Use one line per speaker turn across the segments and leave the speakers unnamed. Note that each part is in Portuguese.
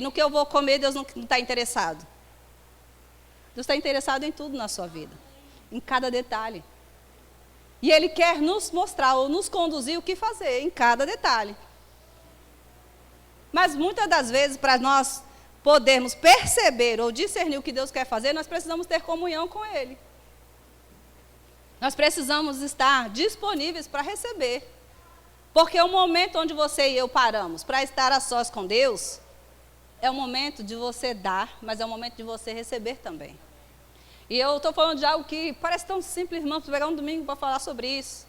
No que eu vou comer, Deus não está interessado. Deus está interessado em tudo na sua vida, em cada detalhe. E Ele quer nos mostrar ou nos conduzir o que fazer em cada detalhe. Mas muitas das vezes, para nós podermos perceber ou discernir o que Deus quer fazer, nós precisamos ter comunhão com Ele. Nós precisamos estar disponíveis para receber. Porque o momento onde você e eu paramos para estar a sós com Deus, é o momento de você dar, mas é o momento de você receber também. E eu estou falando de algo que parece tão simples, irmãos, pegar um domingo para falar sobre isso.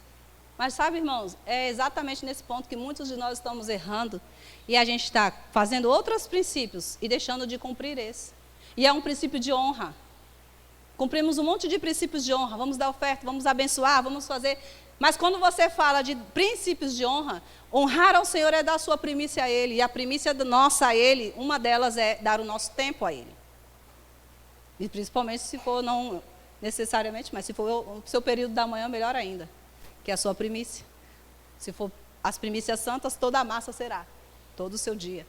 Mas sabe, irmãos, é exatamente nesse ponto que muitos de nós estamos errando. E a gente está fazendo outros princípios e deixando de cumprir esse. E é um princípio de honra. Cumprimos um monte de princípios de honra. Vamos dar oferta, vamos abençoar, vamos fazer. Mas quando você fala de princípios de honra, honrar ao Senhor é dar a sua primícia a Ele. E a primícia nossa a Ele, uma delas é dar o nosso tempo a Ele. E principalmente se for, não necessariamente, mas se for o seu período da manhã, melhor ainda. Que é a sua primícia. Se for as primícias santas, toda a massa será. Todo o seu dia.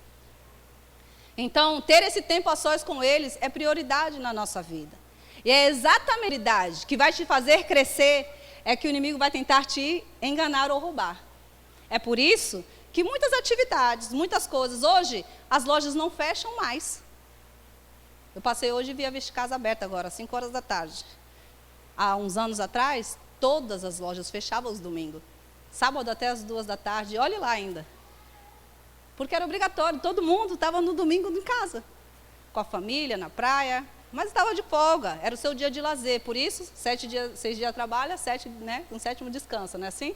Então, ter esse tempo a sós com eles é prioridade na nossa vida. E é exatamente a prioridade que vai te fazer crescer, é que o inimigo vai tentar te enganar ou roubar. É por isso que muitas atividades, muitas coisas, hoje as lojas não fecham mais. Eu passei hoje e vi a Vesticasa aberta agora, às 5 horas da tarde. Há uns anos atrás, todas as lojas fechavam os domingos. Sábado até as 2 da tarde, olhe lá ainda. Porque era obrigatório, todo mundo estava no domingo em casa. Com a família, na praia, mas estava de folga, era o seu dia de lazer. Por isso, 6 dias trabalha, 7, né, um 7º descansa, não é assim?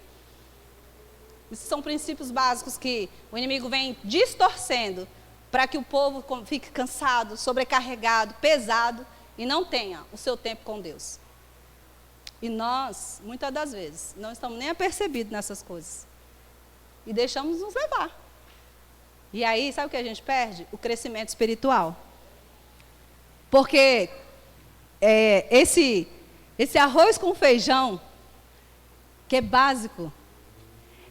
Esses são princípios básicos que o inimigo vem distorcendo para que o povo fique cansado, sobrecarregado, pesado e não tenha o seu tempo com Deus. E nós, muitas das vezes, não estamos nem apercebidos nessas coisas. E deixamos nos levar. E aí, sabe o que a gente perde? O crescimento espiritual. Porque esse arroz com feijão, que é básico,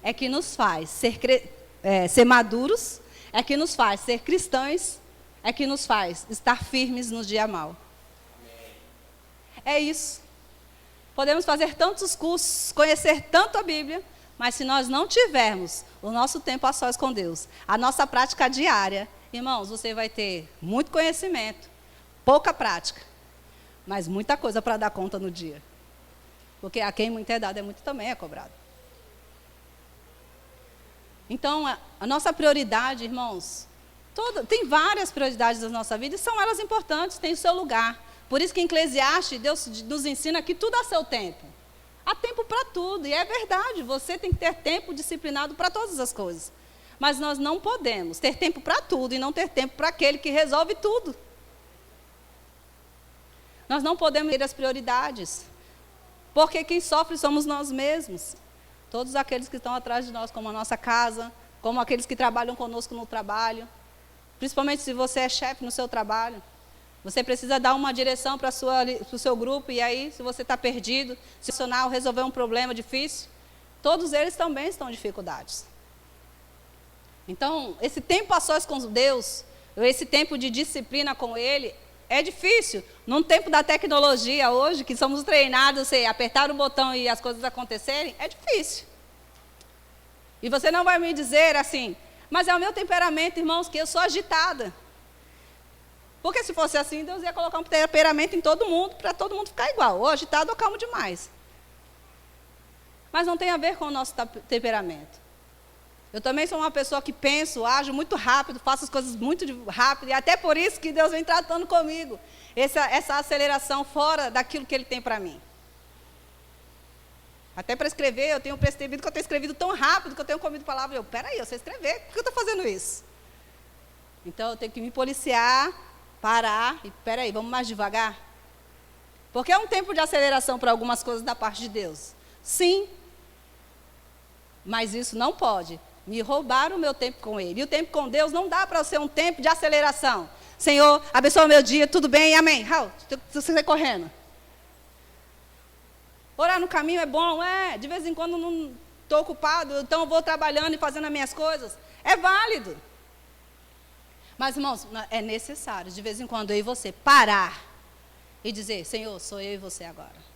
é que nos faz ser maduros, é que nos faz ser cristãos, é que nos faz estar firmes no dia mau. É isso. Podemos fazer tantos cursos, conhecer tanto a Bíblia, mas se nós não tivermos o nosso tempo a sós com Deus, a nossa prática diária, irmãos, você vai ter muito conhecimento, pouca prática, mas muita coisa para dar conta no dia. Porque a quem muito é dado, muito também é cobrado. Então, a nossa prioridade, irmãos, tem várias prioridades da nossa vida e são elas importantes, tem o seu lugar. Por isso que em Eclesiastes, Deus nos ensina que tudo há seu tempo. Há tempo para tudo, e é verdade, você tem que ter tempo disciplinado para todas as coisas. Mas nós não podemos ter tempo para tudo e não ter tempo para aquele que resolve tudo. Nós não podemos ter as prioridades, porque quem sofre somos nós mesmos. Todos aqueles que estão atrás de nós, como a nossa casa, como aqueles que trabalham conosco no trabalho. Principalmente se você é chefe no seu trabalho. Você precisa dar uma direção para o seu grupo, e aí, se você está perdido, se funcionar, resolver um problema difícil, todos eles também estão em dificuldades. Então, esse tempo a sós com Deus, esse tempo de disciplina com Ele, é difícil. Num tempo da tecnologia hoje, que somos treinados a apertar o botão e as coisas acontecerem, é difícil. E você não vai me dizer assim, mas é o meu temperamento, irmãos, que eu sou agitada. Porque se fosse assim, Deus ia colocar um temperamento em todo mundo, para todo mundo ficar igual, ou agitado ou calmo demais. Mas não tem a ver com o nosso temperamento. Eu também sou uma pessoa que penso, ajo muito rápido, faço as coisas muito rápido, e até por isso que Deus vem tratando comigo. Essa aceleração fora daquilo que Ele tem para mim. Até para escrever, eu tenho percebido que eu tenho escrevido tão rápido que eu tenho comido palavras. Peraí, eu sei escrever, por que eu estou fazendo isso? Então eu tenho que me policiar, parar e, peraí, vamos mais devagar? Porque é um tempo de aceleração para algumas coisas da parte de Deus. Sim, mas isso não pode me roubar o meu tempo com Ele. E o tempo com Deus não dá para ser um tempo de aceleração. Senhor, abençoa o meu dia, tudo bem, amém. Raul, você sai correndo. Orar no caminho é bom, de vez em quando não estou ocupado, então eu vou trabalhando e fazendo as minhas coisas. É válido. Mas, irmãos, é necessário, de vez em quando, eu e você parar e dizer, Senhor, sou eu e você agora.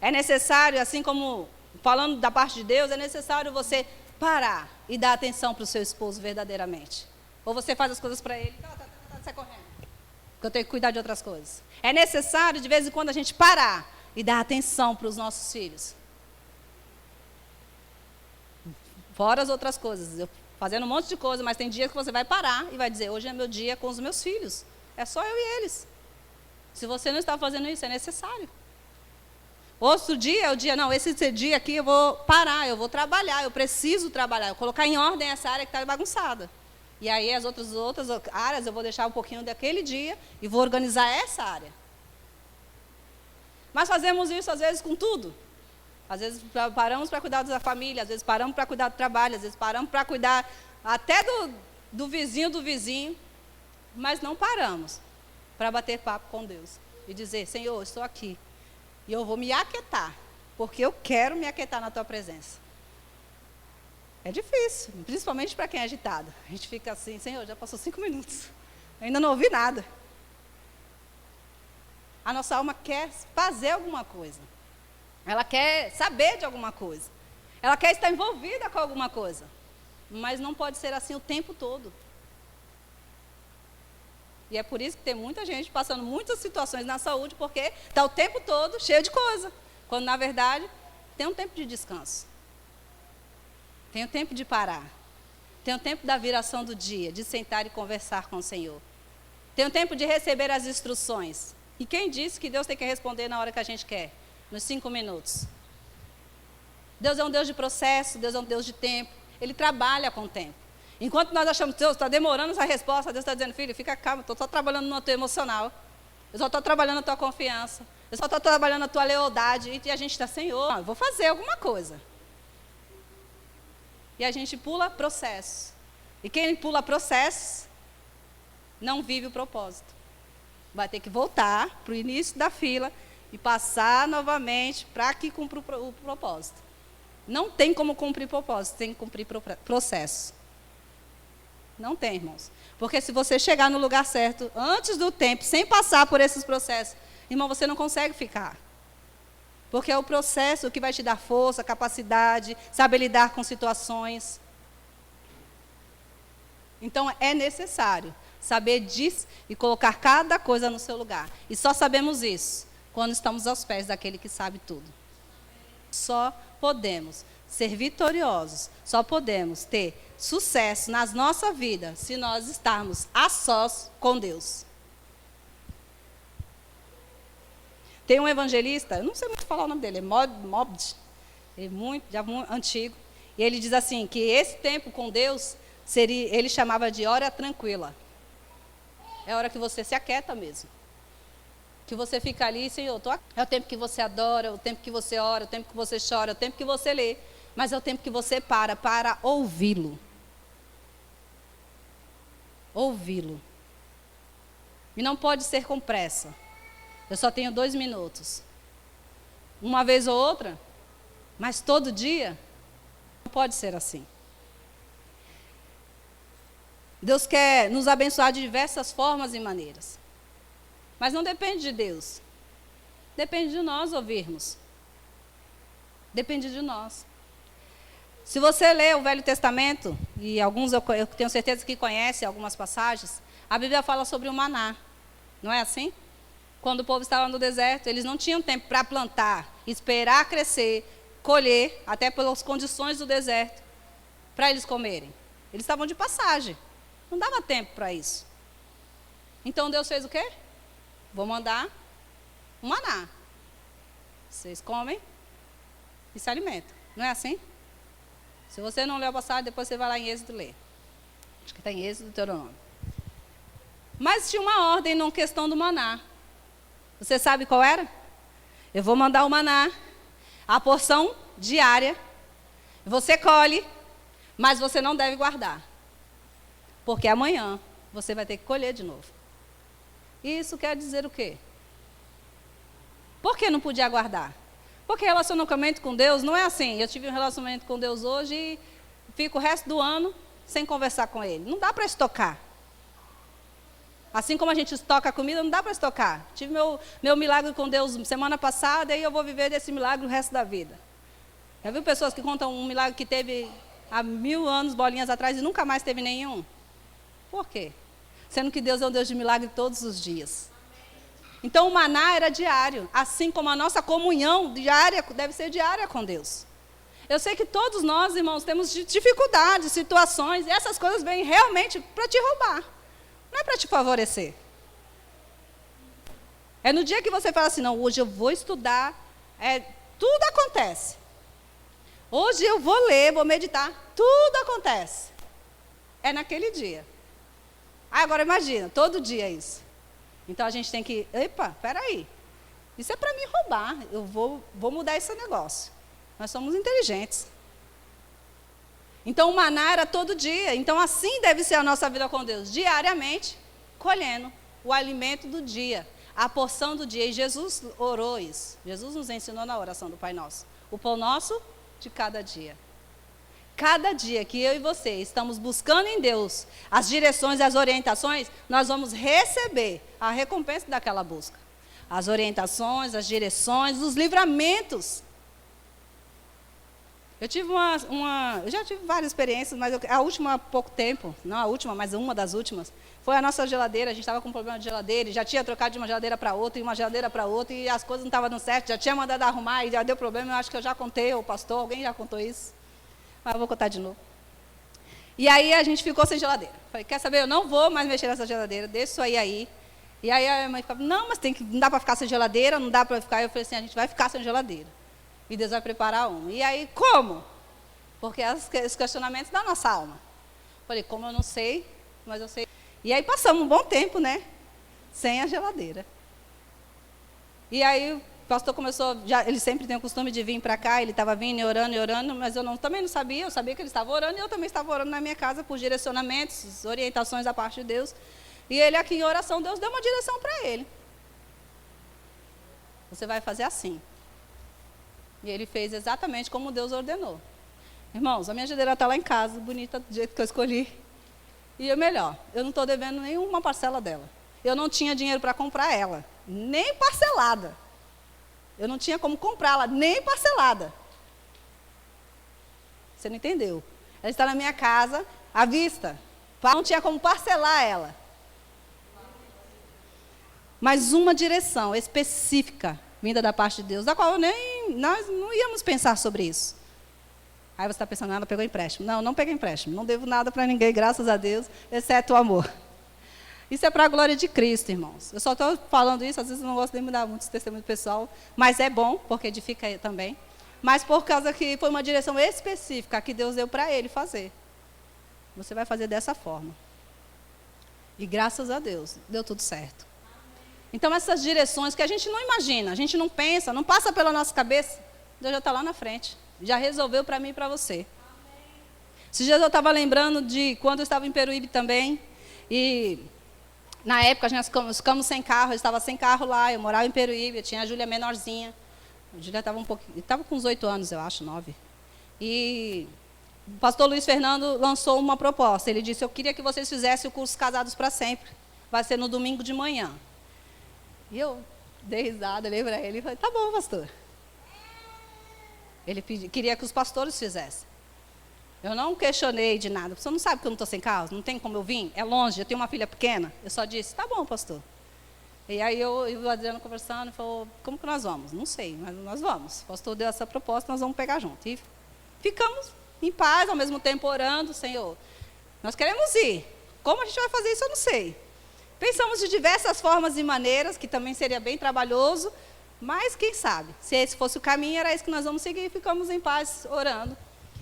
É necessário, assim como, falando da parte de Deus, é necessário você parar e dar atenção para o seu esposo verdadeiramente. Ou você faz as coisas para ele, sai correndo, porque eu tenho que cuidar de outras coisas. É necessário, de vez em quando, a gente parar e dar atenção para os nossos filhos. Fora as outras coisas, eu fazendo um monte de coisa, mas tem dias que você vai parar e vai dizer, hoje é meu dia com os meus filhos. É só eu e eles. Se você não está fazendo isso, é necessário. Outro dia é o dia, não, esse dia aqui eu vou parar, eu vou trabalhar, eu preciso trabalhar, eu vou colocar em ordem essa área que está bagunçada. E aí as outras áreas eu vou deixar um pouquinho daquele dia e vou organizar essa área. Mas fazemos isso às vezes com tudo. Às vezes paramos para cuidar da família, às vezes paramos para cuidar do trabalho, às vezes paramos para cuidar até do vizinho, mas não paramos para bater papo com Deus e dizer, Senhor, estou aqui e eu vou me aquietar, porque eu quero me aquietar na Tua presença. É difícil, principalmente para quem é agitado. A gente fica assim, Senhor, já passou 5 minutos, ainda não ouvi nada. A nossa alma quer fazer alguma coisa. Ela quer saber de alguma coisa. Ela quer estar envolvida com alguma coisa. Mas não pode ser assim o tempo todo. E é por isso que tem muita gente passando muitas situações na saúde, porque está o tempo todo cheio de coisa. Quando, na verdade, tem um tempo de descanso. Tem um tempo de parar. Tem um tempo da viração do dia, de sentar e conversar com o Senhor. Tem um tempo de receber as instruções. E quem disse que Deus tem que responder na hora que a gente quer? Nos 5 minutos. Deus é um Deus de processo, Deus é um Deus de tempo. Ele trabalha com o tempo. Enquanto nós achamos que Deus está demorando essa resposta, Deus está dizendo, filho, fica calmo, eu estou só trabalhando no teu emocional. Eu só estou trabalhando na tua confiança. Eu só estou trabalhando na tua lealdade. E a gente está, Senhor, eu vou fazer alguma coisa. E a gente pula processo. E quem pula processo, não vive o propósito. Vai ter que voltar para o início da fila e passar novamente para que cumpra o propósito. Não tem como cumprir propósito, tem que cumprir processo. Não tem, irmãos. Porque se você chegar no lugar certo, antes do tempo, sem passar por esses processos, irmão, você não consegue ficar. Porque é o processo que vai te dar força, capacidade, saber lidar com situações. Então, é necessário saber disso e colocar cada coisa no seu lugar. E só sabemos isso quando estamos aos pés daquele que sabe tudo. Só podemos ser vitoriosos, só podemos ter sucesso na nossa vida se nós estarmos a sós com Deus. Tem um evangelista, eu não sei muito falar o nome dele, é Mobd, já muito antigo, e ele diz assim, que esse tempo com Deus, ele chamava de hora tranquila. É a hora que você se aquieta mesmo. Que você fica ali, Senhor, é o tempo que você adora, é o tempo que você ora, é o tempo que você chora, é o tempo que você lê, mas é o tempo que você para ouvi-lo. Ouvi-lo. E não pode ser com pressa. Eu só tenho 2 minutos. Uma vez ou outra, mas todo dia, não pode ser assim. Deus quer nos abençoar de diversas formas e maneiras. Mas não depende de Deus. Depende de nós ouvirmos. Depende de nós. Se você lê o Velho Testamento, e alguns eu tenho certeza que conhecem algumas passagens, a Bíblia fala sobre o maná. Não é assim? Quando o povo estava no deserto, eles não tinham tempo para plantar, esperar crescer, colher, até pelas condições do deserto, para eles comerem. Eles estavam de passagem. Não dava tempo para isso. Então Deus fez o quê? Vou mandar um maná. Vocês comem e se alimentam. Não é assim? Se você não leu a passagem, depois você vai lá em Êxodo ler. Acho que está em Êxodo, Deuteronômio. Mas tinha uma ordem na questão do maná. Você sabe qual era? Eu vou mandar o maná, a porção diária. Você colhe, mas você não deve guardar. Porque amanhã você vai ter que colher de novo. E isso quer dizer o quê? Por que não podia guardar? Porque relacionamento com Deus não é assim. Eu tive um relacionamento com Deus hoje e fico o resto do ano sem conversar com Ele. Não dá para estocar. Assim como a gente estoca a comida, não dá para estocar. Tive meu milagre com Deus semana passada e eu vou viver desse milagre o resto da vida. Já viu pessoas que contam um milagre que teve há 1000 anos, bolinhas atrás, e nunca mais teve nenhum? Por quê? Sendo que Deus é um Deus de milagre todos os dias. Então o maná era diário, assim como a nossa comunhão diária deve ser diária com Deus. Eu sei que todos nós, irmãos, temos dificuldades, situações, e essas coisas vêm realmente para te roubar. Não é para te favorecer. É no dia que você fala assim, não, hoje eu vou estudar, tudo acontece. Hoje eu vou ler, vou meditar, tudo acontece. É naquele dia. Agora imagina, todo dia isso. Então a gente tem que, epa, peraí, isso é para me roubar, eu vou mudar esse negócio. Nós somos inteligentes. Então o maná era todo dia, então assim deve ser a nossa vida com Deus, diariamente, colhendo o alimento do dia, a porção do dia. E Jesus orou isso, Jesus nos ensinou na oração do Pai Nosso, o pão nosso de cada dia. Cada dia que eu e você estamos buscando em Deus as direções e as orientações, nós vamos receber a recompensa daquela busca. As orientações, as direções, os livramentos. Eu tive eu já tive várias experiências, mas a última há pouco tempo, não a última, mas uma das últimas, foi a nossa geladeira. A gente estava com um problema de geladeira, e já tinha trocado de uma geladeira para outra, e uma geladeira para outra, e as coisas não estavam dando certo, já tinha mandado arrumar, e já deu problema. Eu acho que eu já contei, o pastor, alguém já contou isso, mas eu vou contar de novo. E aí a gente ficou sem geladeira. Falei, quer saber, eu não vou mais mexer nessa geladeira, deixa isso aí. E aí a minha mãe falou, não, mas não dá para ficar sem geladeira, não dá para ficar. Eu falei assim, a gente vai ficar sem geladeira. E Deus vai preparar uma. E aí, como? Porque os questionamentos da nossa alma. Falei, como eu não sei, mas eu sei. E aí passamos um bom tempo, né? Sem a geladeira. E aí o pastor começou, ele sempre tem o costume de vir para cá, ele estava vindo e orando, mas eu também não sabia, eu sabia que ele estava orando, e eu também estava orando na minha casa por direcionamentos, orientações da parte de Deus. E ele aqui em oração, Deus deu uma direção para ele. Você vai fazer assim. E ele fez exatamente como Deus ordenou. Irmãos, a minha geladeira está lá em casa, bonita, do jeito que eu escolhi. E o melhor, eu não estou devendo nenhuma parcela dela. Eu não tinha dinheiro para comprar ela, nem parcelada. Eu não tinha como comprá-la, nem parcelada. Você não entendeu? Ela está na minha casa, à vista. Não tinha como parcelar ela. Mas uma direção específica, vinda da parte de Deus, da qual nós não íamos pensar sobre isso. Aí você está pensando, ela pegou empréstimo. Não, não peguei empréstimo. Não devo nada para ninguém, graças a Deus, exceto o amor. Isso é para a glória de Cristo, irmãos. Eu só estou falando isso, às vezes eu não gosto nem de dar muito testemunho pessoal, mas é bom, porque edifica também. Mas por causa que foi uma direção específica que Deus deu para ele fazer. Você vai fazer dessa forma. E graças a Deus, deu tudo certo. Então essas direções que a gente não imagina, a gente não pensa, não passa pela nossa cabeça, Deus já está lá na frente. Já resolveu para mim e para você. Esses dias eu estava lembrando de quando eu estava em Peruíbe também, e na época nós ficamos sem carro, eu estava sem carro lá, eu morava em Peruíbe, eu tinha a Júlia menorzinha. A Júlia estava com uns 8 anos, eu acho, 9. E o pastor Luiz Fernando lançou uma proposta. Ele disse, eu queria que vocês fizessem o curso Casados para Sempre. Vai ser no domingo de manhã. E eu dei risada, olhei para ele e falei, tá bom, pastor. Ele queria que os pastores fizessem. Eu não questionei de nada. Você não sabe que eu não estou sem carro? Não tem como eu vir? É longe, eu tenho uma filha pequena. Eu só disse, tá bom, pastor. E aí eu e o Adriano conversando, falou, como que nós vamos? Não sei, mas nós vamos. O pastor deu essa proposta, nós vamos pegar junto. E ficamos em paz, ao mesmo tempo orando, Senhor, nós queremos ir. Como a gente vai fazer isso, eu não sei. Pensamos de diversas formas e maneiras, que também seria bem trabalhoso, mas quem sabe, se esse fosse o caminho, era isso que nós vamos seguir, e ficamos em paz orando.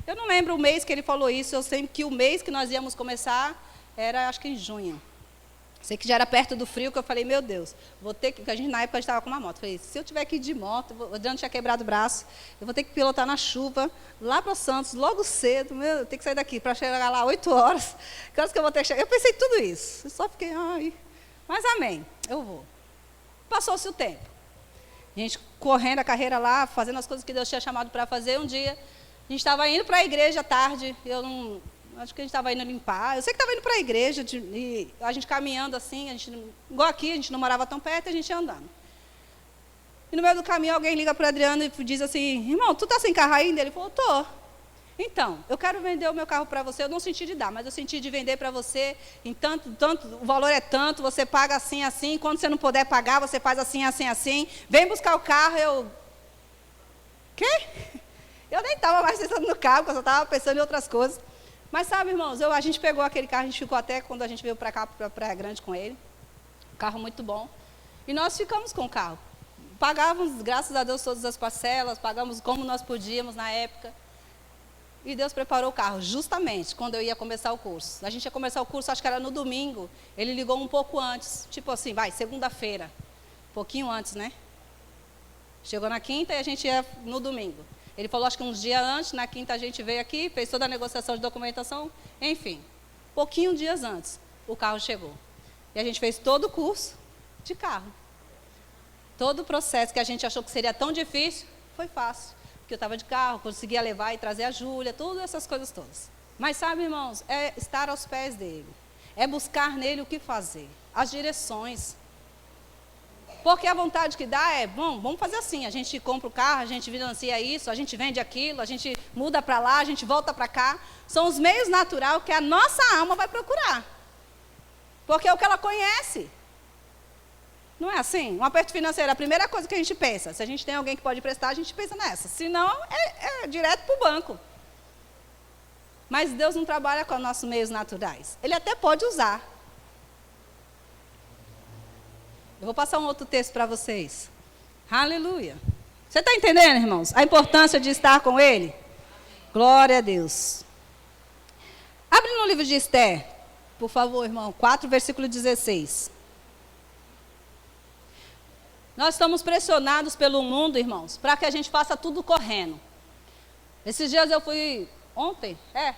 Eu não lembro o mês que ele falou isso, eu sei que o mês que nós íamos começar era, acho que em junho. Sei que já era perto do frio, que eu falei, meu Deus, vou ter que, a gente na época estava com uma moto, falei, se eu tiver que ir de moto, o Adriano tinha quebrado o braço, eu vou ter que pilotar na chuva, lá para Santos, logo cedo, eu tenho que sair daqui para chegar lá 8 horas, que horas que eu vou ter que chegar? Eu pensei tudo isso, eu só fiquei, ai, mas amém, eu vou. Passou-se o tempo, a gente correndo a carreira lá, fazendo as coisas que Deus tinha chamado para fazer, um dia, a gente estava indo para a igreja à tarde, eu Acho que a gente estava indo limpar. Eu sei que estava indo para a igreja, e a gente caminhando assim, igual aqui, a gente não morava tão perto, a gente ia andando. E no meio do caminho, alguém liga para o Adriano e diz assim, irmão, tu tá sem carro ainda? Ele falou, tô. Então, eu quero vender o meu carro para você, eu não senti de dar, mas eu senti de vender para você, em tanto, o valor é tanto, você paga assim, assim, quando você não puder pagar, você faz assim, assim, assim, vem buscar o carro, Quê? Eu nem estava mais pensando no carro, porque eu só estava pensando em outras coisas. Mas sabe, irmãos, a gente pegou aquele carro, a gente ficou até quando a gente veio para cá, para Praia Grande com ele, um carro muito bom, e nós ficamos com o carro. Pagávamos, graças a Deus, todas as parcelas, pagamos como nós podíamos na época. E Deus preparou o carro, justamente quando eu ia começar o curso. A gente ia começar o curso, acho que era no domingo. Ele ligou um pouco antes, tipo assim, segunda-feira. Um pouquinho antes, né? Chegou na quinta e a gente ia no domingo. Ele falou, acho que uns dias antes, na quinta a gente veio aqui, fez toda a negociação de documentação, enfim. Pouquinho dias antes, o carro chegou. E a gente fez todo o curso de carro. Todo o processo que a gente achou que seria tão difícil, foi fácil. Porque eu estava de carro, conseguia levar e trazer a Júlia, todas essas coisas todas. Mas sabe, irmãos, é estar aos pés dele. É buscar nele o que fazer, as direções. Porque a vontade que dá é, bom, vamos fazer assim, a gente compra o carro, a gente financia isso, a gente vende aquilo, a gente muda para lá, a gente volta para cá. São os meios naturais que a nossa alma vai procurar. Porque é o que ela conhece. Não é assim? Um aperto financeiro, a primeira coisa que a gente pensa, se a gente tem alguém que pode prestar, a gente pensa nessa. Se não, é direto para o banco. Mas Deus não trabalha com os nossos meios naturais. Ele até pode usar. Eu vou passar um outro texto para vocês. Aleluia. Você está entendendo, irmãos? A importância de estar com Ele? Glória a Deus. Abre no livro de Esther, por favor, irmão. 4, versículo 16. Nós estamos pressionados pelo mundo, irmãos, para que a gente faça tudo correndo. Esses dias eu fui, ontem, não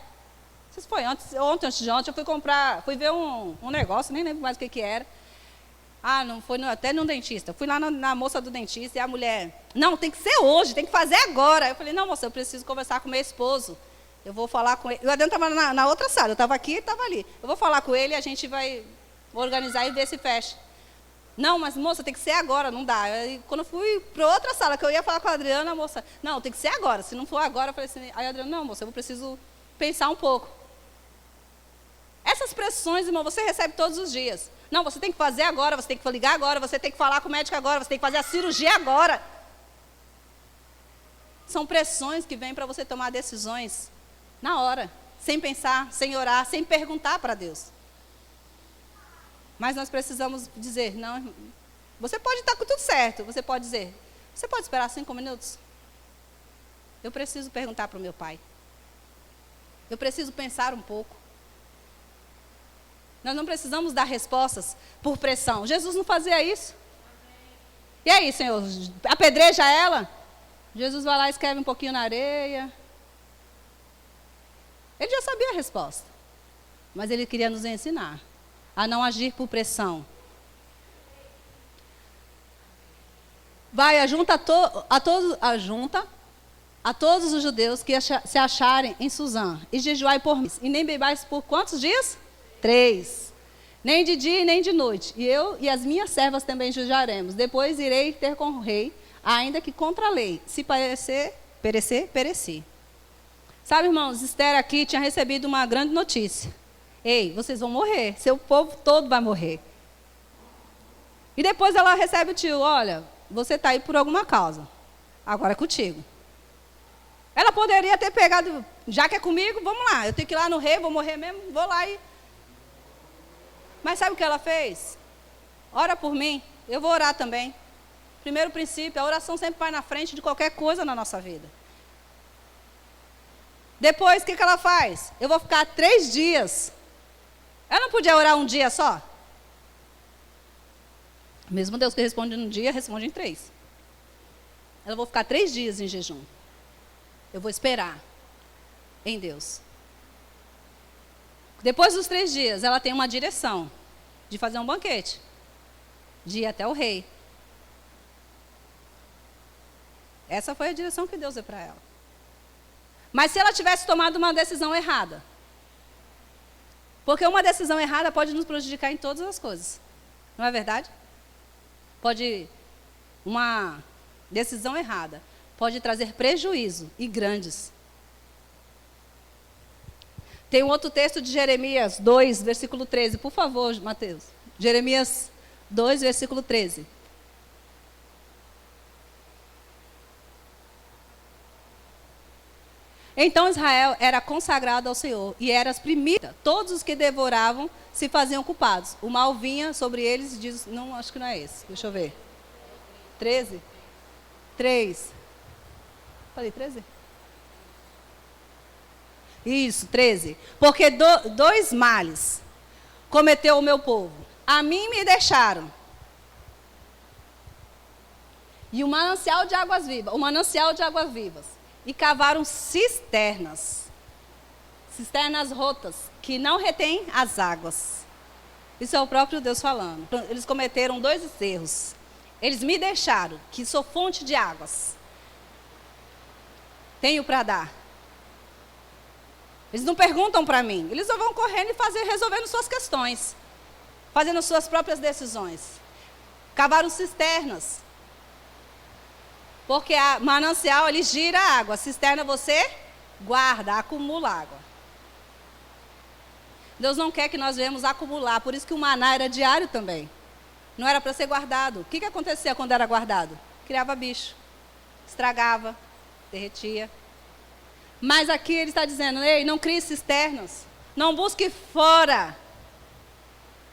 sei se foi ontem, antes de ontem, eu fui ver um negócio, nem lembro mais o que era. Não foi até no dentista. Fui lá na moça do dentista e a mulher, não, tem que ser hoje, tem que fazer agora. Eu falei, não, moça, eu preciso conversar com meu esposo. Eu vou falar com ele. O Adriano estava na outra sala, eu estava aqui e ele estava ali. Eu vou falar com ele e a gente vai organizar e ver se fecha. Não, mas moça, tem que ser agora, não dá. Quando eu fui para outra sala, que eu ia falar com a Adriana, a moça, não, tem que ser agora. Se não for agora, eu falei assim, aí a Adriana, não, moça, eu preciso pensar um pouco. Essas pressões, irmão, você recebe todos os dias. Não, você tem que fazer agora, você tem que ligar agora, você tem que falar com o médico agora, você tem que fazer a cirurgia agora. São pressões que vêm para você tomar decisões na hora, sem pensar, sem orar, sem perguntar para Deus. Mas nós precisamos dizer, não, você pode estar com tudo certo, você pode dizer, você pode esperar 5 minutos? Eu preciso perguntar para o meu pai. Eu preciso pensar um pouco. Nós não precisamos dar respostas por pressão. Jesus não fazia isso. E aí, Senhor, apedreja ela? Jesus vai lá e escreve um pouquinho na areia. Ele já sabia a resposta. Mas ele queria nos ensinar a não agir por pressão. Vai, ajunta a todos os judeus que se acharem em Suzã, e jejuai por mim. E nem bebais por quantos dias? 3. Nem de dia e nem de noite. E eu e as minhas servas também jejuaremos. Depois irei ter com o rei, ainda que contra a lei. Se perecer, pereci. Sabe, irmãos, Esther aqui tinha recebido uma grande notícia. Ei, vocês vão morrer, seu povo todo vai morrer. E depois ela recebe o tio, olha, você está aí por alguma causa, agora é contigo. Ela poderia ter pegado, já que é comigo, vamos lá, eu tenho que ir lá no rei, vou morrer mesmo, vou lá e... Mas sabe o que ela fez? Ora por mim, eu vou orar também. Primeiro princípio, a oração sempre vai na frente de qualquer coisa na nossa vida. Depois, o que ela faz? Eu vou ficar 3 dias. Ela não podia orar um dia só? Mesmo Deus que responde num dia, responde em 3. Ela vou ficar 3 dias em jejum. Eu vou esperar em Deus. Depois dos 3 dias, ela tem uma direção de fazer um banquete, de ir até o rei. Essa foi a direção que Deus deu para ela. Mas se ela tivesse tomado uma decisão errada, Porque uma decisão errada pode nos prejudicar em todas as coisas. Não é verdade? Uma decisão errada pode trazer prejuízo e grandes. Tem um outro texto de Jeremias 2, versículo 13. Por favor, Mateus. Jeremias 2, versículo 13. Então Israel era consagrado ao Senhor e era as primícias. Todos os que devoravam se faziam culpados. O mal vinha sobre eles e diz... Não, acho que não é esse. Deixa eu ver. 13? 3. Falei 13? Isso, 13. Porque dois males cometeu o meu povo. A mim me deixaram. E o manancial de águas vivas. E cavaram cisternas rotas, que não retêm as águas. Isso é o próprio Deus falando. Eles cometeram 2 erros. Eles me deixaram, que sou fonte de águas. Tenho para dar. Eles não perguntam para mim. Eles só vão correndo e resolvendo suas questões. Fazendo suas próprias decisões. Cavaram cisternas. Porque a manancial, ele gira a água. A cisterna você guarda, acumula água. Deus não quer que nós venhamos acumular. Por isso que o maná era diário também. Não era para ser guardado. O que acontecia quando era guardado? Criava bicho. Estragava. Derretia. Mas aqui ele está dizendo, ei, não crie cisternas. Não busque fora.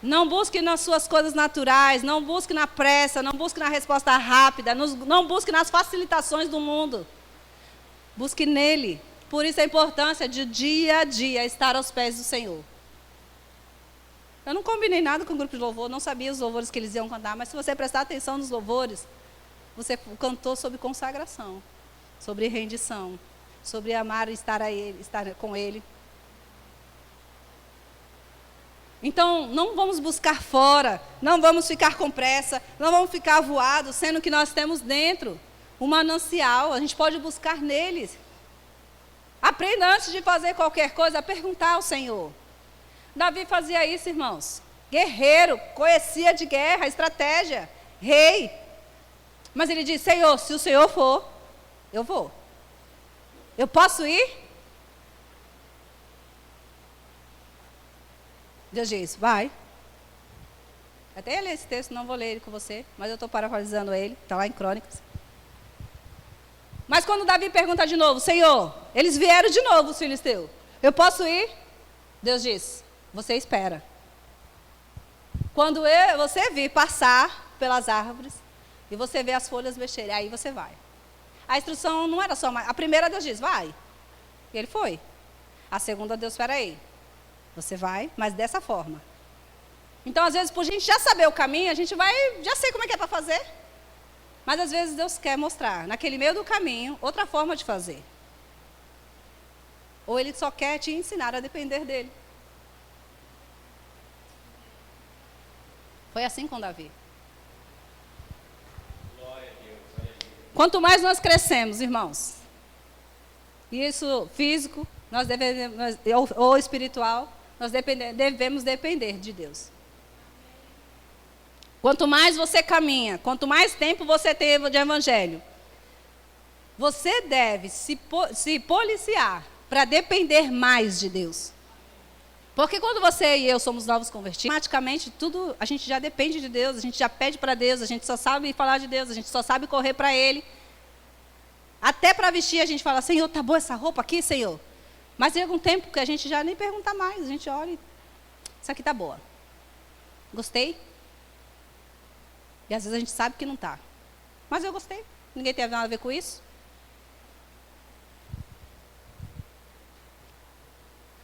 Não busque nas suas coisas naturais, não busque na pressa, não busque na resposta rápida, não busque nas facilitações do mundo. Busque nele. Por isso a importância de dia a dia estar aos pés do Senhor. Eu não combinei nada com o grupo de louvor, não sabia os louvores que eles iam cantar, mas se você prestar atenção nos louvores, você cantou sobre consagração, sobre rendição, sobre amar e estar com Ele. Então, não vamos buscar fora, não vamos ficar com pressa, não vamos ficar voados, sendo que nós temos dentro um manancial, a gente pode buscar neles. Aprenda antes de fazer qualquer coisa, a perguntar ao Senhor. Davi fazia isso, irmãos. Guerreiro, conhecia de guerra, estratégia, rei. Mas ele disse, Senhor, se o Senhor for, eu vou. Eu posso ir? Deus diz, vai. Até ia ler esse texto, não vou ler ele com você, mas eu estou parafraseando ele, está lá em Crônicas. Mas quando Davi pergunta de novo, Senhor, eles vieram de novo, os filisteus. Eu posso ir? Deus diz, você espera. Quando você vir passar pelas árvores e você ver as folhas mexerem, aí você vai. A instrução não era só mais. A primeira Deus diz, vai. E ele foi. A segunda Deus, espera aí. Você vai, mas dessa forma. Então, às vezes, por a gente já saber o caminho, a gente vai, já sei como é que é para fazer. Mas, às vezes, Deus quer mostrar, naquele meio do caminho, outra forma de fazer. Ou Ele só quer te ensinar a depender dEle. Foi assim com Davi. Quanto mais nós crescemos, irmãos, e isso físico, nós devemos, ou espiritual, nós devemos depender de Deus. Quanto mais você caminha, quanto mais tempo você tem de evangelho, você deve se policiar para depender mais de Deus. Porque quando você e eu somos novos convertidos, automaticamente tudo, a gente já depende de Deus, a gente já pede para Deus, a gente só sabe falar de Deus, a gente só sabe correr para Ele. Até para vestir a gente fala, Senhor, tá boa essa roupa aqui, Senhor? Mas chega um tempo que a gente já nem pergunta mais, a gente olha e, isso aqui tá boa. Gostei? E às vezes a gente sabe que não tá. Mas eu gostei, ninguém tem nada a ver com isso.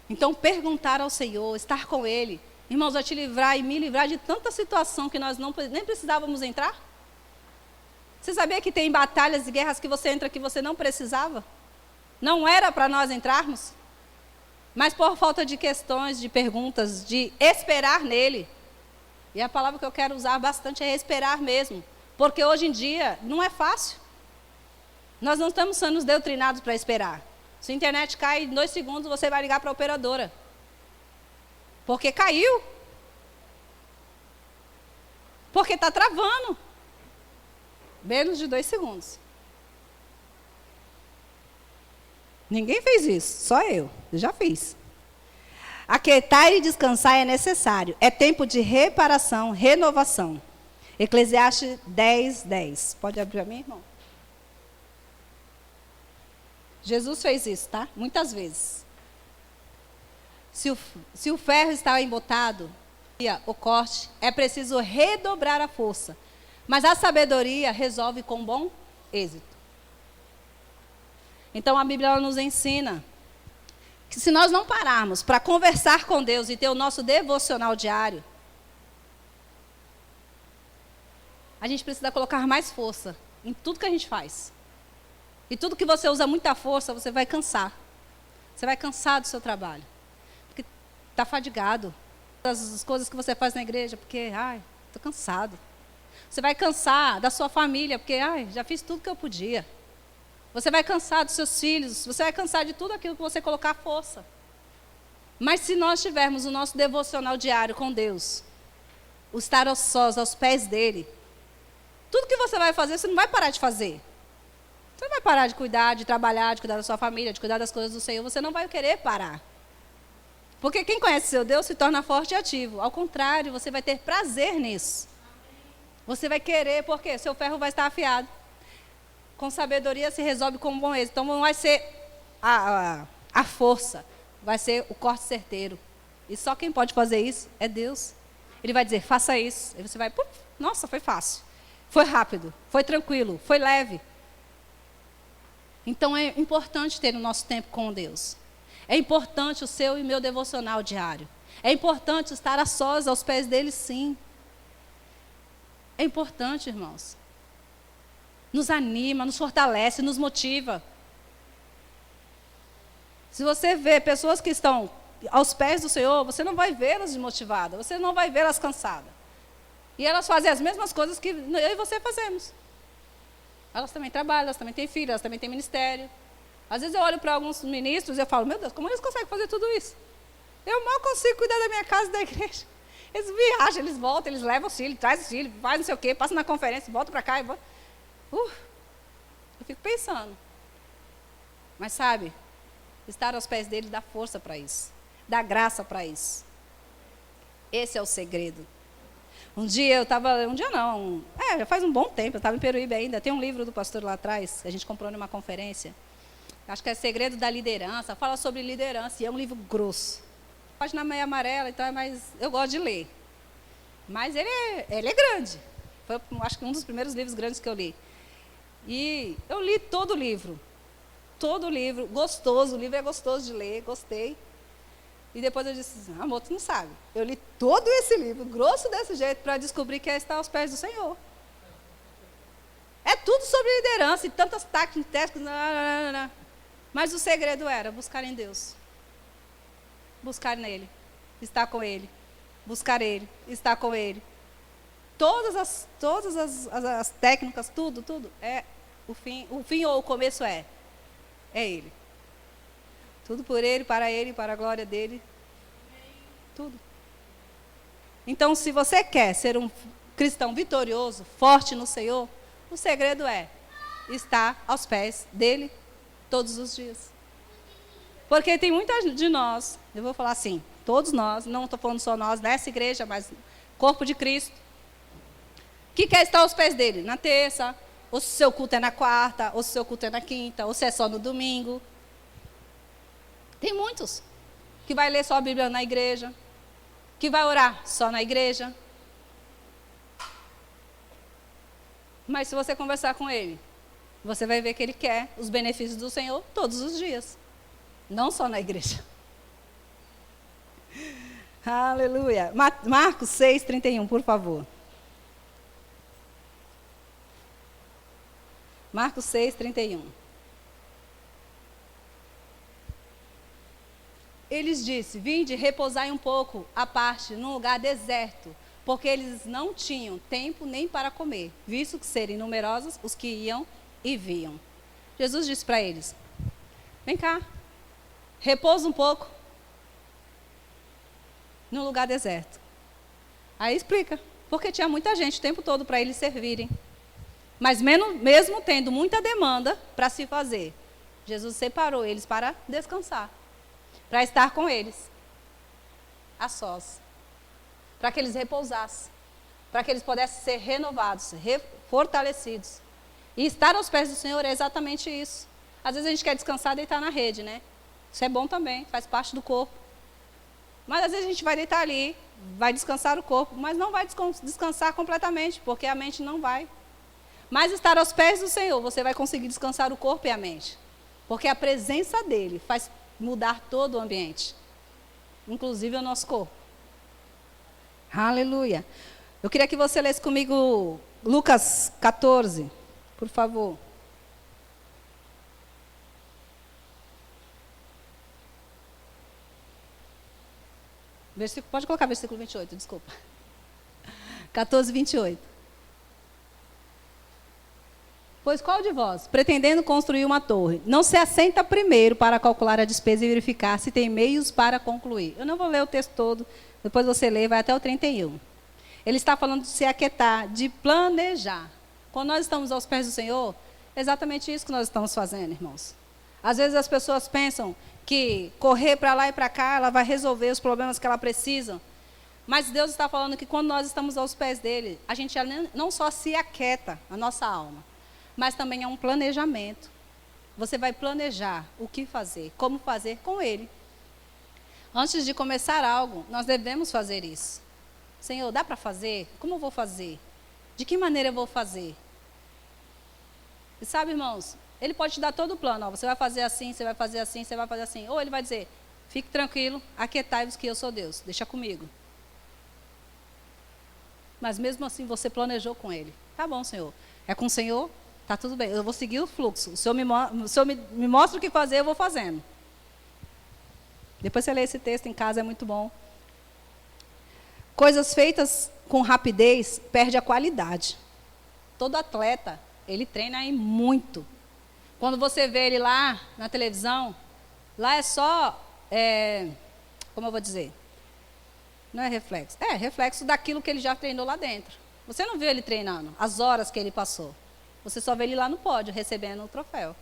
Então, perguntar ao Senhor, estar com Ele, irmãos, vai te livrar e me livrar de tanta situação que nós nem precisávamos entrar. Você sabia que tem batalhas e guerras que você entra que você não precisava? Não era para nós entrarmos? Mas por falta de questões, de perguntas, de esperar nele. E a palavra que eu quero usar bastante é esperar mesmo. Porque hoje em dia não é fácil. Nós não estamos sendo doutrinados para esperar. Se a internet cai em 2 segundos, você vai ligar para a operadora. Porque caiu. Porque está travando. Menos de 2 segundos. Ninguém fez isso, só eu já fiz. Aquietar e descansar é necessário. É tempo de reparação, renovação. Eclesiastes 10, 10. Pode abrir para mim, irmão? Jesus fez isso, tá? Muitas vezes. Se o ferro está embotado, o corte, é preciso redobrar a força. Mas a sabedoria resolve com bom êxito. Então a Bíblia ela nos ensina que se nós não pararmos para conversar com Deus e ter o nosso devocional diário, a gente precisa colocar mais força em tudo que a gente faz. E tudo que você usa muita força, você vai cansar. Você vai cansar do seu trabalho. Porque está fadigado. Das coisas que você faz na igreja, porque, estou cansado. Você vai cansar da sua família, porque, já fiz tudo que eu podia. Você vai cansar dos seus filhos, você vai cansar de tudo aquilo que você colocar força. Mas se nós tivermos o nosso devocional diário com Deus, o estar aos sós, aos pés dele, tudo que você vai fazer, você não vai parar de fazer. Você não vai parar de cuidar, de trabalhar, de cuidar da sua família, de cuidar das coisas do Senhor. Você não vai querer parar. Porque quem conhece seu Deus se torna forte e ativo. Ao contrário, você vai ter prazer nisso. Você vai querer, porque seu ferro vai estar afiado. Com sabedoria se resolve com bom êxito. Então não vai ser a força, vai ser o corte certeiro. E só quem pode fazer isso é Deus. Ele vai dizer, faça isso. E você vai, nossa, foi fácil. Foi rápido, foi tranquilo, foi leve. Então é importante ter o nosso tempo com Deus. É importante o seu e meu devocional diário. É importante estar a sós aos pés dele, sim. É importante, irmãos. Nos anima, nos fortalece, nos motiva. Se você vê pessoas que estão aos pés do Senhor, você não vai vê-las desmotivadas, você não vai vê-las cansadas. E elas fazem as mesmas coisas que eu e você fazemos. Elas também trabalham, elas também têm filhos, elas também têm ministério. Às vezes eu olho para alguns ministros e eu falo, meu Deus, como eles conseguem fazer tudo isso? Eu mal consigo cuidar da minha casa e da igreja. Eles viajam, eles voltam, eles levam os filhos, trazem os filhos, fazem não sei o quê, passam na conferência, voltam para cá e voltam. Eu fico pensando. Mas sabe, estar aos pés dele dá força para isso. Dá graça para isso. Esse é o segredo. Já faz um bom tempo, eu estava em Peruíbe ainda, tem um livro do pastor lá atrás, que a gente comprou numa conferência, acho que é Segredo da Liderança, fala sobre liderança, e é um livro grosso. Página meio amarela, então eu gosto de ler. Mas ele é grande, foi acho que um dos primeiros livros grandes que eu li. E eu li todo o livro, gostoso, o livro é gostoso de ler, gostei. E depois eu disse, amor, tu não sabe. Eu li todo esse livro, grosso desse jeito, para descobrir que é estar aos pés do Senhor. É tudo sobre liderança, e tantas técnicas, mas o segredo era buscar em Deus. Buscar nele, estar com ele. Buscar ele, estar com ele. Todas as técnicas, tudo, é o fim ou o começo é ele. Tudo por ele, para a glória dele. Tudo. Então, se você quer ser um cristão vitorioso, forte no Senhor, o segredo é estar aos pés dele todos os dias. Porque tem muita de nós, eu vou falar assim, todos nós, não estou falando só nós nessa igreja, mas corpo de Cristo, que quer estar aos pés dele na terça, ou se o seu culto é na quarta, ou se o seu culto é na quinta, ou se é só no domingo. Tem muitos que vai ler só a Bíblia na igreja, que vai orar só na igreja. Mas se você conversar com ele, você vai ver que ele quer os benefícios do Senhor todos os dias, não só na igreja. Aleluia. Marcos 6, 31, por favor. Marcos 6, 31. Eles disse, vinde, repousai um pouco à parte, num lugar deserto, porque eles não tinham tempo nem para comer, visto que serem numerosos os que iam e viam. Jesus disse para eles, vem cá, repousa um pouco. num lugar deserto. Aí explica, porque tinha muita gente o tempo todo para eles servirem. Mas mesmo tendo muita demanda para se fazer, Jesus separou eles para descansar, para estar com eles, a sós, para que eles repousassem, para que eles pudessem ser renovados, fortalecidos. E estar aos pés do Senhor é exatamente isso. Às vezes a gente quer descansar e deitar na rede, né? Isso é bom também, faz parte do corpo. Mas às vezes a gente vai deitar ali, vai descansar o corpo, mas não vai descansar completamente, porque a mente não vai. Mas estar aos pés do Senhor, você vai conseguir descansar o corpo e a mente. Porque a presença dele faz mudar todo o ambiente, inclusive o nosso corpo. Aleluia. Eu queria que você lesse comigo Lucas 14, por favor. Pode colocar versículo 28, desculpa. 14, 28. Pois qual de vós, pretendendo construir uma torre, não se assenta primeiro para calcular a despesa e verificar se tem meios para concluir? Eu não vou ler o texto todo, depois você lê, vai até o 31. Ele está falando de se aquietar, de planejar. Quando nós estamos aos pés do Senhor, é exatamente isso que nós estamos fazendo, irmãos. Às vezes as pessoas pensam que correr para lá e para cá, ela vai resolver os problemas que ela precisa. Mas Deus está falando que quando nós estamos aos pés dele, a gente não só se aquieta, a nossa alma, mas também é um planejamento. Você vai planejar o que fazer, como fazer com ele. Antes de começar algo, nós devemos fazer isso. Senhor, dá para fazer? Como eu vou fazer? De que maneira eu vou fazer? E sabe, irmãos, ele pode te dar todo o plano. Ó, você vai fazer assim, você vai fazer assim, você vai fazer assim. Ou ele vai dizer, fique tranquilo, aquietai-vos que eu sou Deus, deixa comigo. Mas mesmo assim você planejou com ele. Tá bom, Senhor. É com o Senhor? Tá tudo bem, eu vou seguir o fluxo. O Senhor me mostra o que fazer, eu vou fazendo. Depois você lê esse texto em casa, é muito bom. Coisas feitas com rapidez perde a qualidade. Todo atleta, ele treina aí muito. Quando você vê ele lá na televisão, lá é só, como eu vou dizer? Não é reflexo. É reflexo daquilo que ele já treinou lá dentro. Você não vê ele treinando, as horas que ele passou. Você só vê ele lá no pódio, recebendo o troféu.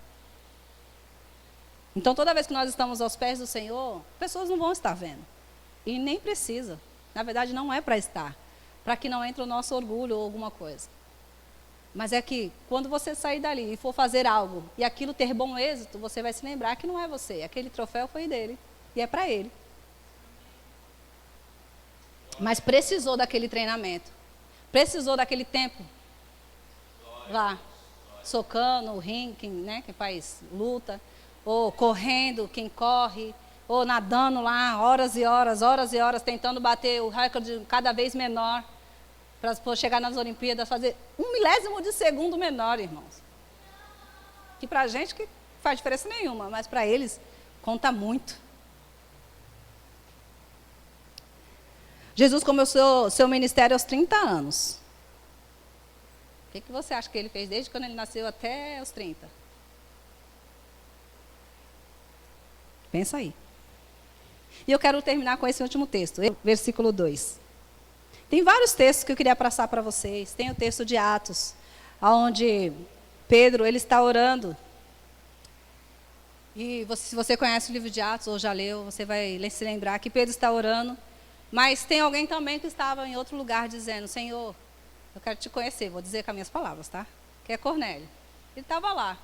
Então, toda vez que nós estamos aos pés do Senhor, pessoas não vão estar vendo. E nem precisa. Na verdade, não é para estar. Para que não entre o nosso orgulho ou alguma coisa. Mas é que, quando você sair dali e for fazer algo, e aquilo ter bom êxito, você vai se lembrar que não é você. Aquele troféu foi dele. E é para ele. Mas precisou daquele treinamento. Precisou daquele tempo. Lá. Socando, o ringue, né, quem faz luta. Ou correndo, quem corre. Ou nadando lá, horas e horas, tentando bater o recorde cada vez menor. Para chegar nas Olimpíadas, fazer 1/1000 de segundo menor, irmãos. Que para a gente que faz diferença nenhuma, mas para eles conta muito. Jesus começou seu ministério aos 30 anos. O que você acha que ele fez desde quando ele nasceu até os 30? Pensa aí. E eu quero terminar com esse último texto, versículo 2. Tem vários textos que eu queria passar para vocês. Tem o texto de Atos, onde Pedro, ele está orando. E se você conhece o livro de Atos, ou já leu, você vai se lembrar que Pedro está orando. Mas tem alguém também que estava em outro lugar dizendo, Senhor, eu quero te conhecer, vou dizer com as minhas palavras, tá? Que é Cornélio. Ele estava lá.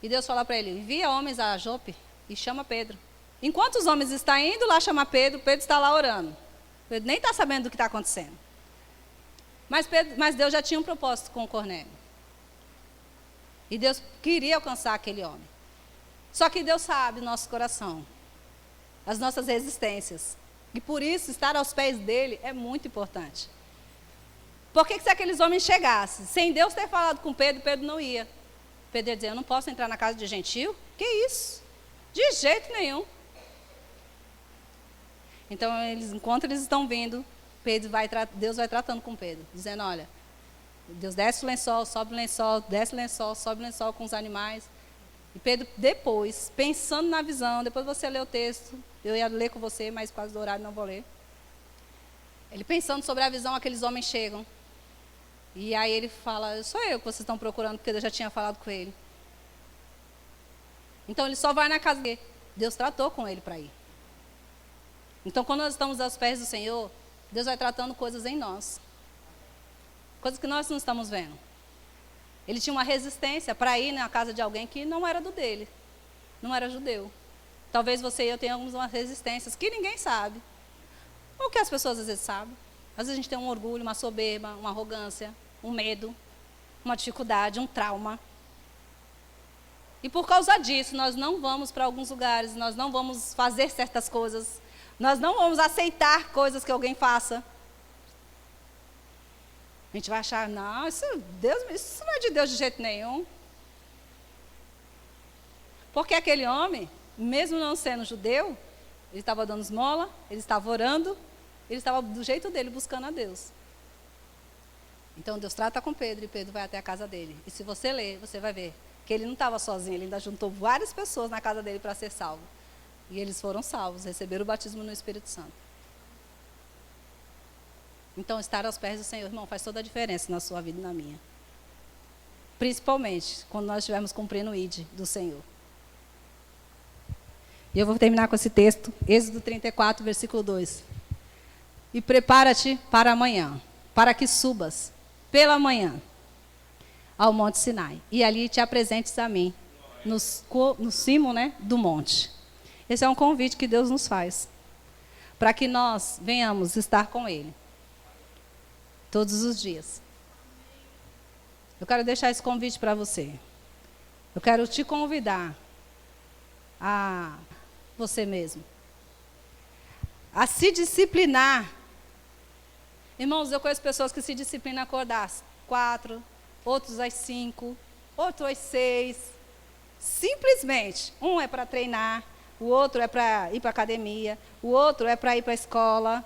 E Deus fala para ele, envia homens a Jope e chama Pedro. Enquanto os homens estão indo lá chamar Pedro, Pedro está lá orando. Pedro nem está sabendo do que está acontecendo. Mas Deus já tinha um propósito com o Cornélio. E Deus queria alcançar aquele homem. Só que Deus sabe o nosso coração, as nossas resistências. E por isso, estar aos pés dele é muito importante. Porque se aqueles homens chegassem, sem Deus ter falado com Pedro, Pedro não ia. Pedro ia dizer, eu não posso entrar na casa de gentil? Que isso? De jeito nenhum. Então, enquanto eles estão vindo, Deus vai tratando com Pedro, dizendo, olha, Deus desce o lençol, sobe o lençol, desce o lençol, sobe o lençol com os animais. E Pedro, depois, pensando na visão, depois você lê o texto, eu ia ler com você, mas por causa do horário não vou ler. Ele pensando sobre a visão, aqueles homens chegam. E aí ele fala, sou eu que vocês estão procurando, porque Deus já tinha falado com ele. Então ele só vai na casa dele. Deus tratou com ele para ir. Então quando nós estamos aos pés do Senhor, Deus vai tratando coisas em nós. Coisas que nós não estamos vendo. Ele tinha uma resistência para ir na casa de alguém que não era do dele. Não era judeu. Talvez você e eu tenhamos umas resistências que ninguém sabe. Ou que as pessoas às vezes sabem. Às vezes a gente tem um orgulho, uma soberba, uma arrogância, um medo, uma dificuldade, um trauma. E por causa disso, nós não vamos para alguns lugares, nós não vamos fazer certas coisas, nós não vamos aceitar coisas que alguém faça. A gente vai achar, não, isso não é de Deus de jeito nenhum. Porque aquele homem, mesmo não sendo judeu, ele estava dando esmola, ele estava orando, ele estava do jeito dele buscando a Deus. Então Deus trata com Pedro e Pedro vai até a casa dele. E se você ler, você vai ver que ele não estava sozinho, ele ainda juntou várias pessoas na casa dele para ser salvo. E eles foram salvos, receberam o batismo no Espírito Santo. Então, estar aos pés do Senhor, irmão, faz toda a diferença na sua vida e na minha. Principalmente quando nós estivermos cumprindo o ID do Senhor. E eu vou terminar com esse texto, Êxodo 34, versículo 2. E prepara-te para amanhã, para que subas pela manhã ao Monte Sinai. E ali te apresentes a mim, no cimo, do monte. Esse é um convite que Deus nos faz, para que nós venhamos estar com Ele. Todos os dias. Eu quero deixar esse convite para você. Eu quero te convidar a você mesmo. A se disciplinar. Irmãos, eu conheço pessoas que se disciplinam a acordar às 4, outros às 5, outros às 6. Simplesmente. Um é para treinar, o outro é para ir para a academia, o outro é para ir para a escola.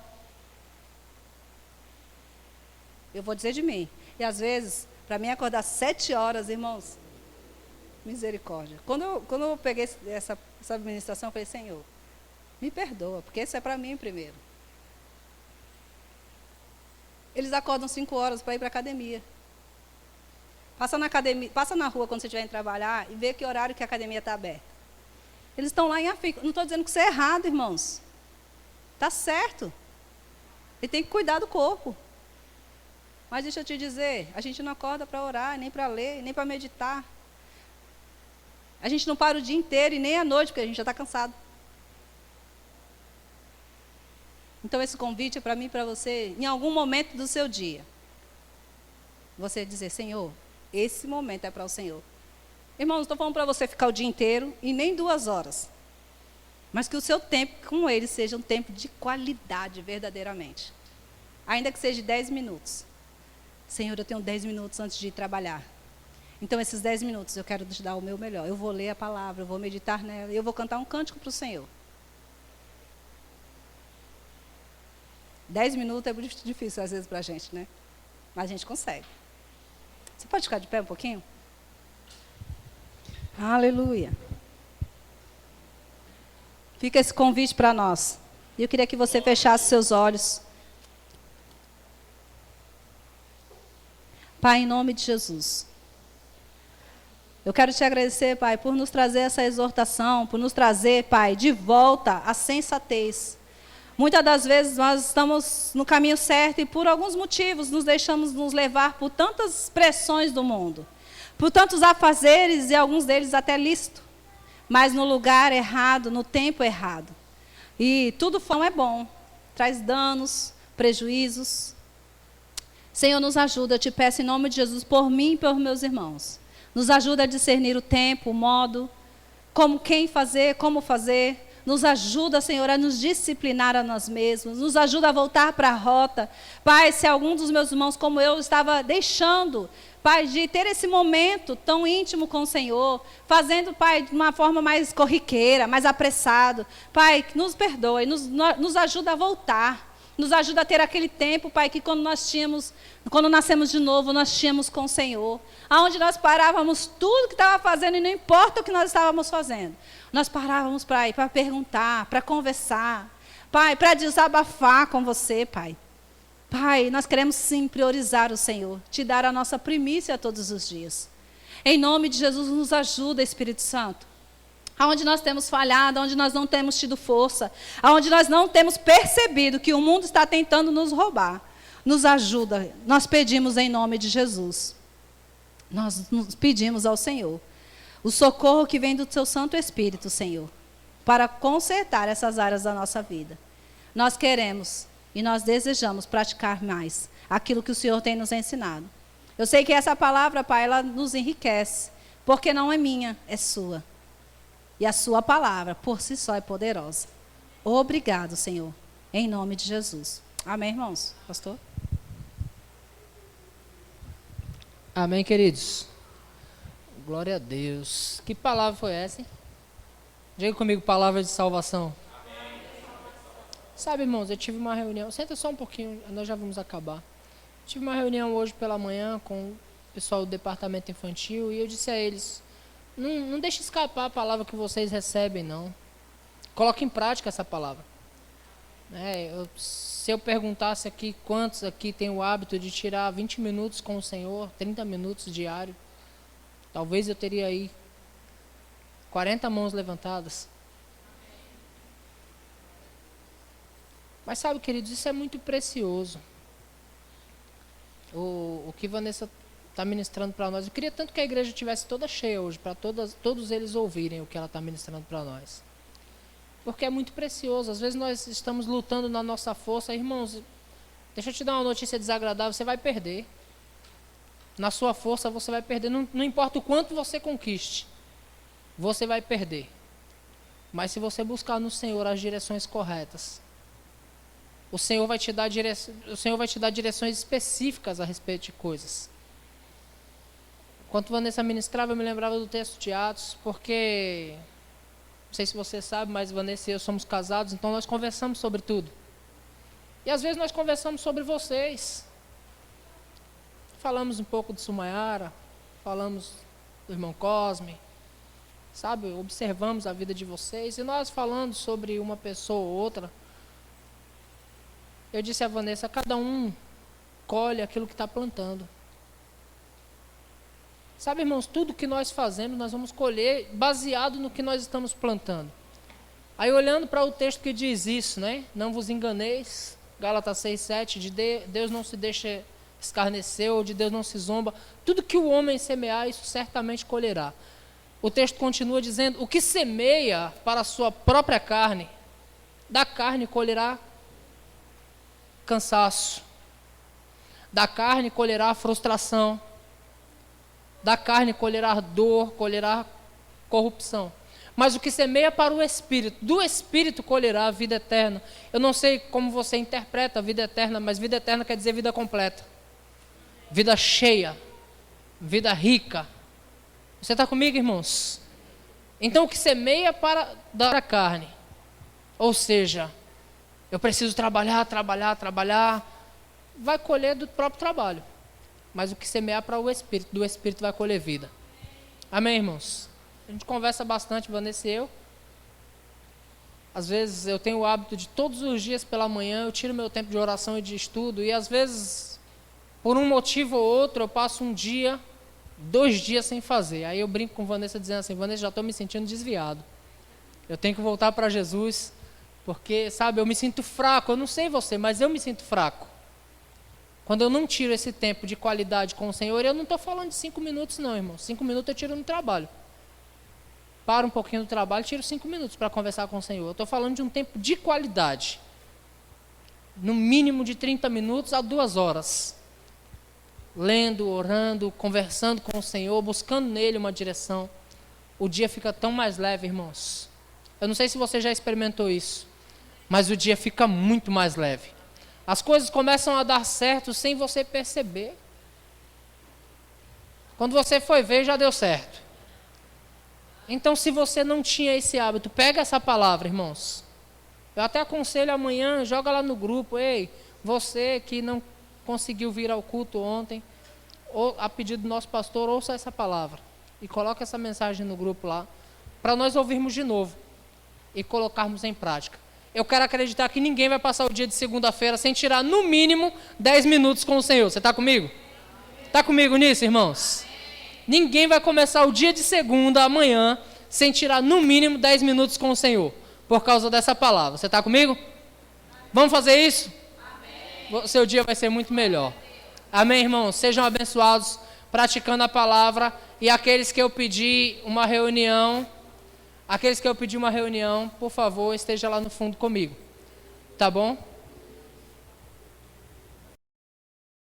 Eu vou dizer de mim. E às vezes, para mim acordar 7 horas, irmãos, misericórdia. Quando eu peguei essa administração, eu falei, Senhor, me perdoa, porque isso é para mim primeiro. Eles acordam 5 horas para ir para a academia. Passa na rua quando você estiver indo trabalhar e vê que horário que a academia está aberta. Eles estão lá em África. Não estou dizendo que isso é errado, irmãos. Está certo. Ele tem que cuidar do corpo. Mas deixa eu te dizer, a gente não acorda para orar, nem para ler, nem para meditar. A gente não para o dia inteiro e nem à noite, porque a gente já está cansado. Então esse convite é para mim e para você, em algum momento do seu dia. Você dizer, Senhor, esse momento é para o Senhor. Irmão, não estou falando para você ficar o dia inteiro e nem 2 horas. Mas que o seu tempo com Ele seja um tempo de qualidade, verdadeiramente. Ainda que seja 10 minutos. Senhor, eu tenho 10 minutos antes de ir trabalhar. Então, esses 10 minutos eu quero te dar o meu melhor. Eu vou ler a palavra, eu vou meditar nela, e eu vou cantar um cântico para o Senhor. 10 minutos é muito difícil, às vezes, para a gente, né? Mas a gente consegue. Você pode ficar de pé um pouquinho? Aleluia. Fica esse convite para nós. E eu queria que você fechasse seus olhos. Pai, em nome de Jesus, eu quero te agradecer, Pai, por nos trazer essa exortação, por nos trazer, Pai, de volta à sensatez. Muitas das vezes nós estamos no caminho certo e por alguns motivos nos deixamos nos levar por tantas pressões do mundo, por tantos afazeres e alguns deles até lícitos, mas no lugar errado, no tempo errado. E tudo não é bom, traz danos, prejuízos. Senhor, nos ajuda, eu te peço em nome de Jesus, por mim e por meus irmãos. Nos ajuda a discernir o tempo, o modo, quem fazer, como fazer. Nos ajuda, Senhor, a nos disciplinar a nós mesmos. Nos ajuda a voltar para a rota. Pai, se algum dos meus irmãos, como eu, estava deixando, Pai, de ter esse momento tão íntimo com o Senhor, fazendo, Pai, de uma forma mais corriqueira, mais apressado. Pai, nos perdoe, nos ajuda a voltar. Nos ajuda a ter aquele tempo, Pai, que quando nascemos de novo, nós tínhamos com o Senhor. Aonde nós parávamos tudo que estava fazendo, e não importa o que nós estávamos fazendo. Nós parávamos, Pai, para perguntar, para conversar. Pai, para desabafar com você, Pai. Pai, nós queremos sim priorizar o Senhor, te dar a nossa primícia todos os dias. Em nome de Jesus, nos ajuda, Espírito Santo. Aonde nós temos falhado, aonde nós não temos tido força, aonde nós não temos percebido que o mundo está tentando nos roubar, nos ajuda. Nós pedimos em nome de Jesus. Nós nos pedimos ao Senhor o socorro que vem do Seu Santo Espírito, Senhor, para consertar essas áreas da nossa vida. Nós queremos e nós desejamos praticar mais aquilo que o Senhor tem nos ensinado. Eu sei que essa palavra, Pai, ela nos enriquece, porque não é minha, é sua. E a sua palavra, por si só, é poderosa. Obrigado, Senhor, em nome de Jesus. Amém, irmãos? Pastor?
Amém, queridos. Glória a Deus. Que palavra foi essa, hein? Diga comigo, palavra de salvação. Sabe, irmãos, eu tive uma reunião. Senta só um pouquinho, nós já vamos acabar. Tive uma reunião hoje pela manhã com o pessoal do departamento infantil e eu disse a eles: não deixe escapar a palavra que vocês recebem, não. Coloque em prática essa palavra. Se eu perguntasse aqui quantos aqui têm o hábito de tirar 20 minutos com o Senhor, 30 minutos diário, talvez eu teria aí 40 mãos levantadas. Mas sabe, queridos, isso é muito precioso. O que Vanessa está ministrando para nós. Eu queria tanto que a igreja estivesse toda cheia hoje, para todos eles ouvirem o que ela está ministrando para nós. Porque é muito precioso. Às vezes nós estamos lutando na nossa força. Irmãos, deixa eu te dar uma notícia desagradável, você vai perder. Na sua força você vai perder. Não importa o quanto você conquiste, você vai perder. Mas se você buscar no Senhor as direções corretas, o Senhor vai te dar direções específicas a respeito de coisas. Enquanto Vanessa ministrava, eu me lembrava do texto de Atos, porque, não sei se você sabe, mas Vanessa e eu somos casados, então nós conversamos sobre tudo. E às vezes nós conversamos sobre vocês. Falamos um pouco de Sumayara, falamos do irmão Cosme, sabe? Observamos a vida de vocês, e nós falando sobre uma pessoa ou outra, eu disse a Vanessa: cada um colhe aquilo que está plantando. Sabe, irmãos, tudo que nós fazemos, nós vamos colher baseado no que nós estamos plantando. Aí olhando para o texto que diz isso, né? Não vos enganeis, Gálatas 6:7, de Deus não se deixa escarnecer, ou de Deus não se zomba. Tudo que o homem semear, isso certamente colherá. O texto continua dizendo: o que semeia para a sua própria carne, da carne colherá cansaço, da carne colherá frustração, da carne colherá dor, colherá corrupção. Mas o que semeia para o Espírito, do Espírito colherá a vida eterna. Eu não sei como você interpreta a vida eterna, mas vida eterna quer dizer vida completa, vida cheia, vida rica. Você está comigo, irmãos? Então o que semeia para dar a carne, ou seja, eu preciso trabalhar, vai colher do próprio trabalho. Mas o que semear para o Espírito, do Espírito vai colher vida. Amém, irmãos? A gente conversa bastante, Vanessa e eu. Às vezes eu tenho o hábito de todos os dias pela manhã, eu tiro meu tempo de oração e de estudo, e às vezes, por um motivo ou outro, eu passo um dia, 2 dias sem fazer. Aí eu brinco com Vanessa dizendo assim: Vanessa, já estou me sentindo desviado. Eu tenho que voltar para Jesus, porque, sabe, eu me sinto fraco. Eu não sei você, mas eu me sinto fraco. Quando eu não tiro esse tempo de qualidade com o Senhor, eu não estou falando de 5 minutos não, irmão. 5 minutos eu tiro no trabalho. Paro um pouquinho do trabalho, tiro 5 minutos para conversar com o Senhor. Eu estou falando de um tempo de qualidade. No mínimo de 30 minutos a 2 horas. Lendo, orando, conversando com o Senhor, buscando nele uma direção. O dia fica tão mais leve, irmãos. Eu não sei se você já experimentou isso, mas o dia fica muito mais leve. As coisas começam a dar certo sem você perceber. Quando você foi ver, já deu certo. Então, se você não tinha esse hábito, pega essa palavra, irmãos. Eu até aconselho amanhã, joga lá no grupo: ei, você que não conseguiu vir ao culto ontem, ou a pedido do nosso pastor, ouça essa palavra. E coloca essa mensagem no grupo lá, para nós ouvirmos de novo e colocarmos em prática. Eu quero acreditar que ninguém vai passar o dia de segunda-feira sem tirar no mínimo 10 minutos com o Senhor. Você está comigo? Está comigo nisso, irmãos? Ninguém vai começar o dia de segunda, amanhã, sem tirar no mínimo 10 minutos com o Senhor, por causa dessa palavra. Você está comigo? Vamos fazer isso? Amém. Seu dia vai ser muito melhor. Amém, irmãos? Sejam abençoados, praticando a palavra. E aqueles que eu pedi uma reunião, por favor, esteja lá no fundo comigo. Tá bom?